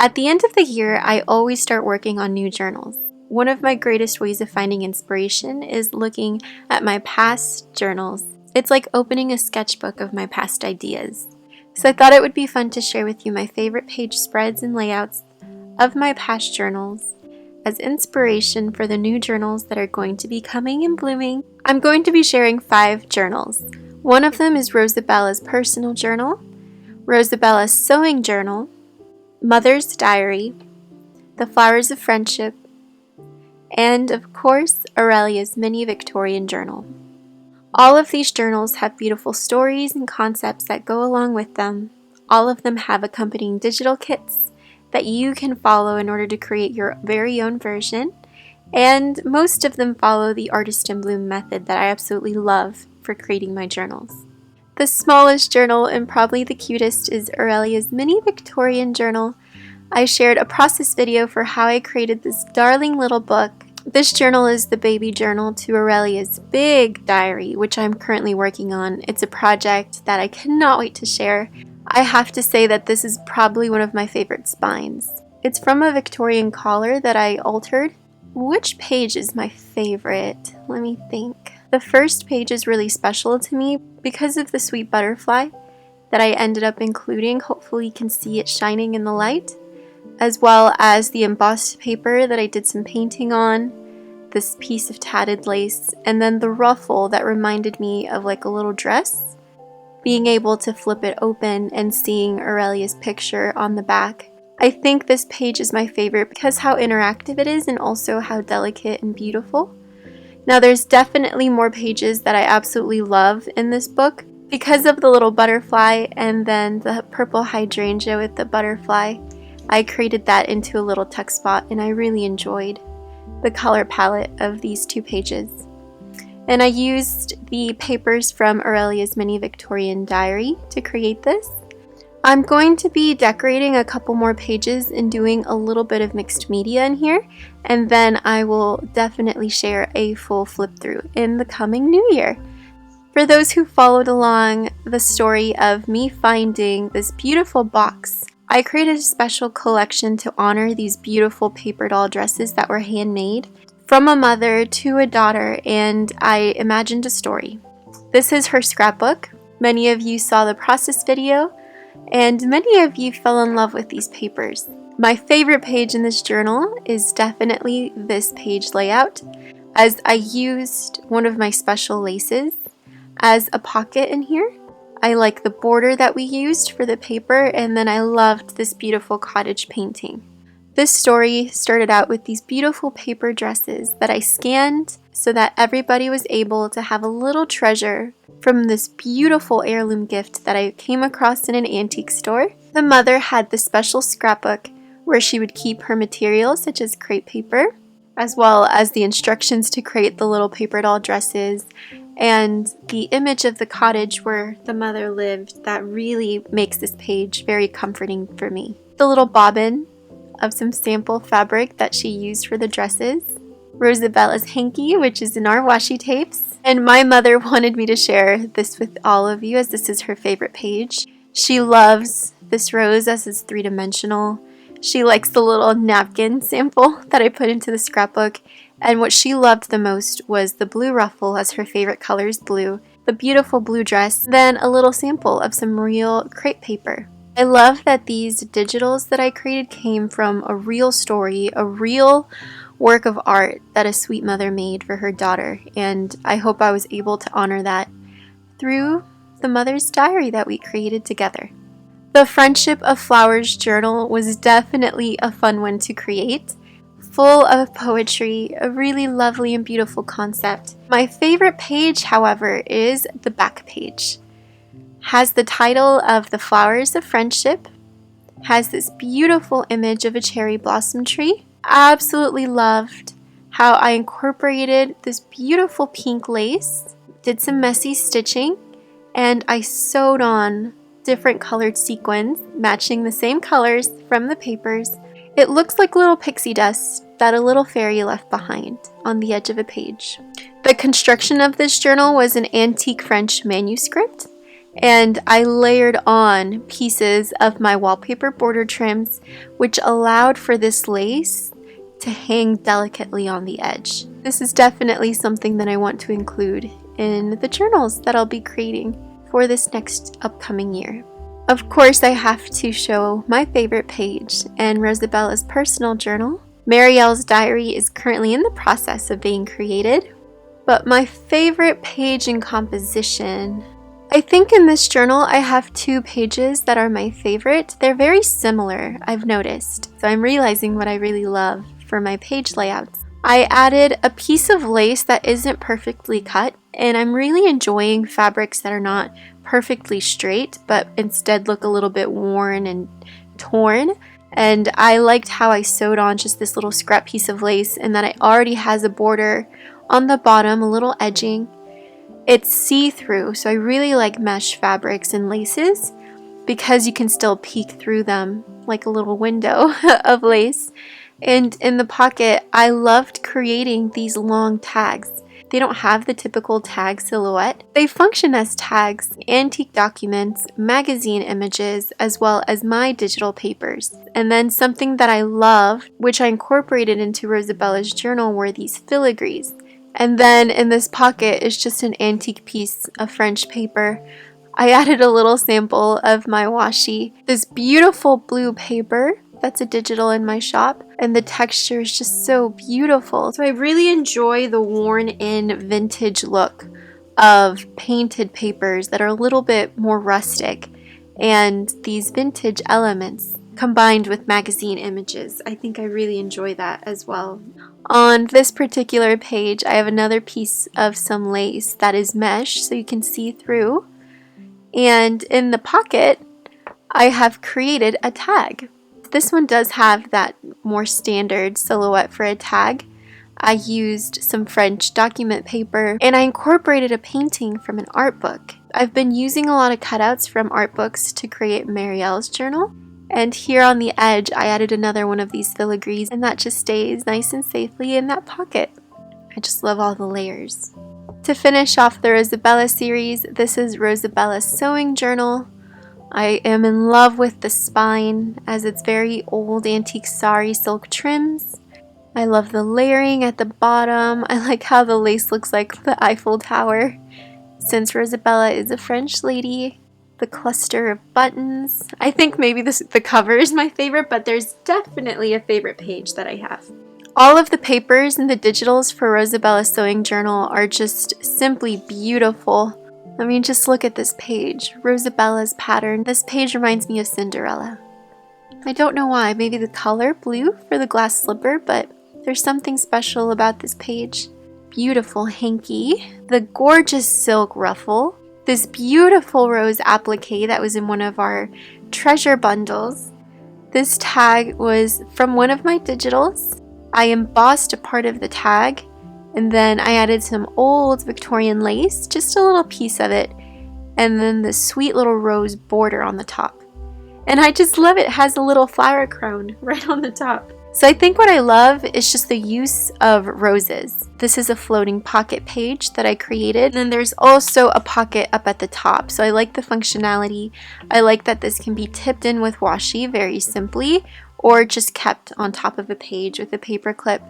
At the end of the year, I always start working on new journals. One of my greatest ways of finding inspiration is looking at my past journals. It's like opening a sketchbook of my past ideas. So I thought it would be fun to share with you my favorite page spreads and layouts of my past journals as inspiration for the new journals that are going to be coming and blooming. I'm going to be sharing 5 journals. One of them is Rosabella's personal journal, Rosabella's sewing journal, Mother's diary, the Flowers of Friendship, and of course, Aurelia's mini Victorian journal. All of these journals have beautiful stories and concepts that go along with them. All of them have accompanying digital kits that you can follow in order to create your very own version, and most of them follow the Artist in Bloom method that I absolutely love for creating my journals. The smallest journal and probably the cutest is Aurelia's mini Victorian journal. I shared a process video for how I created this darling little book. This journal is the baby journal to Aurelia's big diary, which I'm currently working on. It's a project that I cannot wait to share. I have to say that this is probably one of my favorite spines. It's from a Victorian collar that I altered. Which page is my favorite? Let me think. The first page is really special to me because of the sweet butterfly that I ended up including. Hopefully you can see it shining in the light, as well as the embossed paper that I did some painting on, this piece of tatted lace, and then the ruffle that reminded me of like a little dress. Being able to flip it open and seeing Aurelia's picture on the back. I think this page is my favorite because how interactive it is and also how delicate and beautiful. Now there's definitely more pages that I absolutely love in this book because of the little butterfly and then the purple hydrangea with the butterfly. I created that into a little tuck spot and I really enjoyed the color palette of these 2 pages. And I used the papers from Aurelia's mini Victorian diary to create this. I'm going to be decorating a couple more pages and doing a little bit of mixed media in here, and then I will definitely share a full flip through in the coming new year. For those who followed along the story of me finding this beautiful box, I created a special collection to honor these beautiful paper doll dresses that were handmade from a mother to a daughter, and I imagined a story. This is her scrapbook. Many of you saw the process video, and many of you fell in love with these papers. My favorite page in this journal is definitely this page layout, as I used one of my special laces as a pocket in here. I like the border that we used for the paper, and then I loved this beautiful cottage painting. This story started out with these beautiful paper dresses that I scanned so that everybody was able to have a little treasure from this beautiful heirloom gift that I came across in an antique store. The mother had this special scrapbook where she would keep her materials such as crepe paper, as well as the instructions to create the little paper doll dresses and the image of the cottage where the mother lived. That really makes this page very comforting for me. The little bobbin of some sample fabric that she used for the dresses, Rosabella's hanky, which is in our washi tapes, and my mother wanted me to share this with all of you as this is her favorite page. She loves this rose as it's 3-dimensional. She likes the little napkin sample that I put into the scrapbook, and what she loved the most was the blue ruffle, as her favorite color is blue, the beautiful blue dress, then a little sample of some real crepe paper. I love that these digitals that I created came from a real story, a real work of art that a sweet mother made for her daughter, and I hope I was able to honor that through the mother's diary that we created together. The Friendship of Flowers journal was definitely a fun one to create, full of poetry, a really lovely and beautiful concept. My favorite page, however, is the back page. Has the title of The Flowers of Friendship, has this beautiful image of a cherry blossom tree. Absolutely loved how I incorporated this beautiful pink lace, did some messy stitching, and I sewed on different colored sequins matching the same colors from the papers. It looks like little pixie dust that a little fairy left behind on the edge of a page. The construction of this journal was an antique French manuscript And I layered on pieces of my wallpaper border trims, which allowed for this lace to hang delicately on the edge. This is definitely something that I want to include in the journals that I'll be creating for this next upcoming year. Of course, I have to show my favorite page in Rosabella's personal journal. Marielle's diary is currently in the process of being created, but my favorite page in composition, I think in this journal I have 2 pages that are my favorite. They're very similar, I've noticed, so I'm realizing what I really love for my page layouts. I added a piece of lace that isn't perfectly cut, and I'm really enjoying fabrics that are not perfectly straight, but instead look a little bit worn and torn. And I liked how I sewed on just this little scrap piece of lace, and that it already has a border on the bottom, a little edging. It's see-through, so I really like mesh fabrics and laces because you can still peek through them like a little window of lace. And in the pocket, I loved creating these long tags. They don't have the typical tag silhouette. They function as tags, antique documents, magazine images, as well as my digital papers. And then something that I love, which I incorporated into Rosabella's journal, were these filigrees. And then in this pocket is just an antique piece of French paper. I added a little sample of my washi. This beautiful blue paper that's a digital in my shop, and the texture is just so beautiful. So I really enjoy the worn-in vintage look of painted papers that are a little bit more rustic, and these vintage elements combined with magazine images. I think I really enjoy that as well. On this particular page, I have another piece of some lace that is mesh so you can see through. And in the pocket, I have created a tag. This one does have that more standard silhouette for a tag. I used some French document paper, and I incorporated a painting from an art book. I've been using a lot of cutouts from art books to create Marielle's journal. And here on the edge, I added another one of these filigrees, and that just stays nice and safely in that pocket. I just love all the layers. To finish off the Rosabella series, this is Rosabella's sewing journal. I am in love with the spine, as it's very old antique sari silk trims. I love the layering at the bottom. I like how the lace looks like the Eiffel Tower, since Rosabella is a French lady. The cluster of buttons. I think maybe the cover is my favorite, but there's definitely a favorite page that I have. All of the papers and the digitals for Rosabella's sewing journal are just simply beautiful. I mean, just look at this page. Rosabella's pattern. This page reminds me of Cinderella. I don't know why. Maybe the color blue for the glass slipper, but there's something special about this page. Beautiful hanky. The gorgeous silk ruffle. This beautiful rose applique that was in one of our treasure bundles. This tag was from one of my digitals. I embossed a part of the tag, and then I added some old Victorian lace, just a little piece of it, and then the sweet little rose border on the top. And I just love it. It has a little flower crown right on the top. So I think what I love is just the use of roses. This is a floating pocket page that I created. And then there's also a pocket up at the top. So I like the functionality. I like that this can be tipped in with washi very simply, or just kept on top of a page with a paper clip.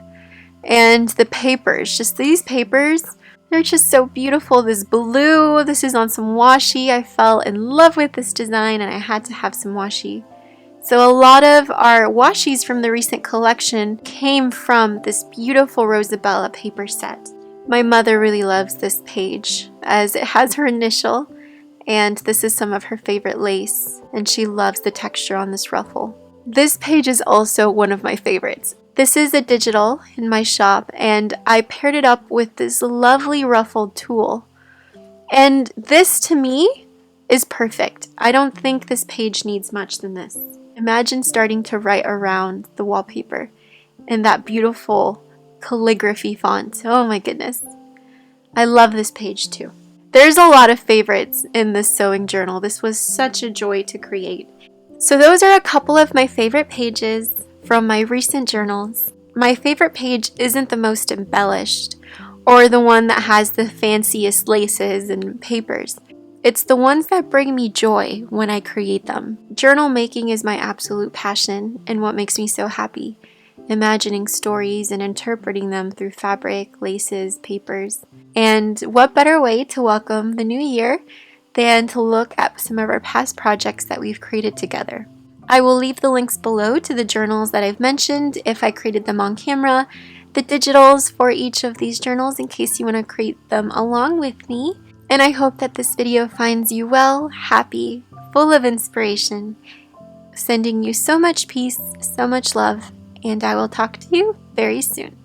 And the papers, just these papers, they're just so beautiful. This blue, this is on some washi. I fell in love with this design and I had to have some washi. So a lot of our washis from the recent collection came from this beautiful Rosabella paper set. My mother really loves this page as it has her initial, and this is some of her favorite lace, and she loves the texture on this ruffle. This page is also one of my favorites. This is a digital in my shop, and I paired it up with this lovely ruffled tulle. And this, to me, is perfect. I don't think this page needs much than this. Imagine starting to write around the wallpaper in that beautiful calligraphy font. Oh my goodness. I love this page too. There's a lot of favorites in this sewing journal. This was such a joy to create. So those are a couple of my favorite pages from my recent journals. My favorite page isn't the most embellished or the one that has the fanciest laces and papers. It's the ones that bring me joy when I create them. Journal making is my absolute passion and what makes me so happy. Imagining stories and interpreting them through fabric, laces, papers. And what better way to welcome the new year than to look at some of our past projects that we've created together. I will leave the links below to the journals that I've mentioned if I created them on camera, the digitals for each of these journals in case you want to create them along with me. And I hope that this video finds you well, happy, full of inspiration, sending you so much peace, so much love, and I will talk to you very soon.